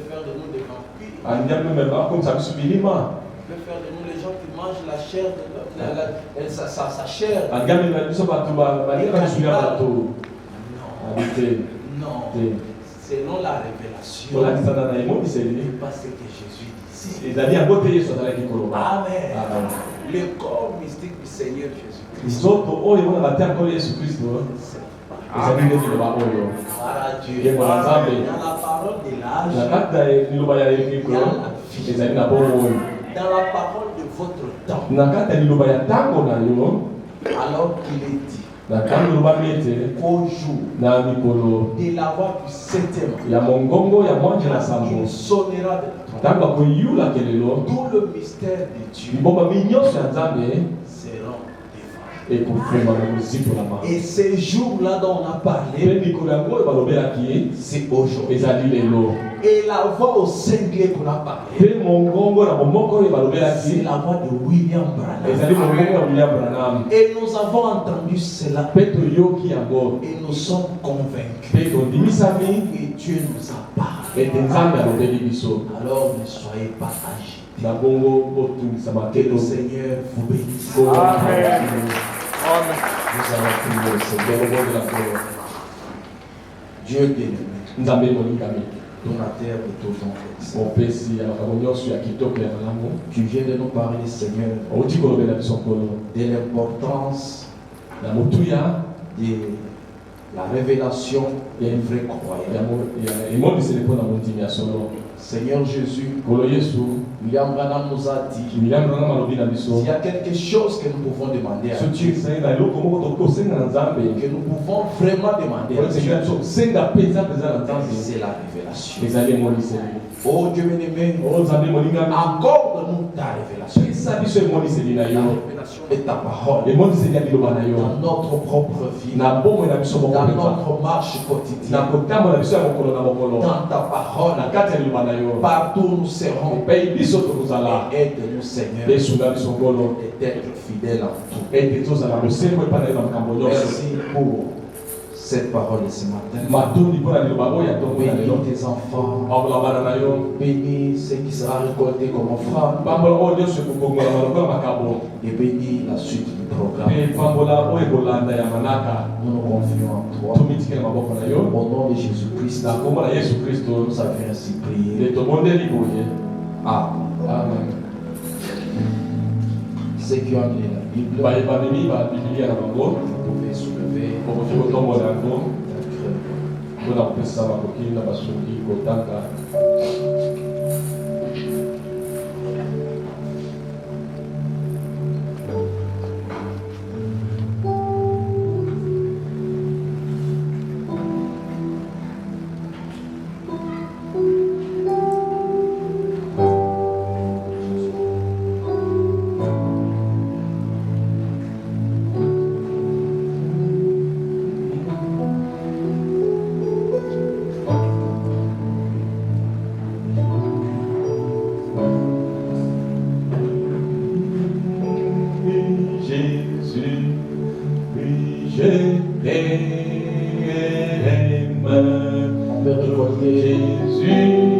faire de nous des vampires. Il peut faire de nous les gens qui mangent la chair de sa chair. Non. Selon la révélation, c'est pas ce que Jésus disait. Amen. Le corps mystique du Seigneur Jésus-Christ. Dieu. Dans la parole de l'âge, dans la parole de votre temps, alors qu'il est dit qu'au jour de la voix du septième, il sonnera de la trompette. Tout le mystère de Dieu seront dévoilés. Et ces jours-là dont on a parlé, c'est aujourd'hui. Et la voix au cinglé qu'on a parlé, c'est la voix de William Branham. Et nous avons entendu cela. Et nous sommes convaincus. Et Dieu nous a parlé. Alors ne soyez pas agités. Que Que le Seigneur vous bénisse. Amen. Nous allons prier, Seigneur. Dieu bien-aimé, donateur de tout ton tu viens de nous parler, Seigneur, de l'importance de la révélation d'un vrai croyant. Seigneur Jésus, William Branham nous a dit s'il y a quelque chose que nous pouvons demander à Dieu, que nous pouvons vraiment demander à Dieu, c'est la révélation. Oh Dieu bien-aimé, accorde-nous ta révélation. La révélation de ta parole dans notre propre vie, dans notre marche quotidienne, dans ta parole, partout où nous serons. Aide-nous, Seigneur, d'être fidèles en tout. Merci pour cette parole de ce matin. Bénis tes enfants. Bénis ce qui sera récolté comme offrande. Et bénis la suite du programme. Nous nous confions en toi. Au nom de Jésus-Christ, nous avons ainsi prié. Amen. Ceux qui ont amené la Bible, vous pouvez soulever Jésus.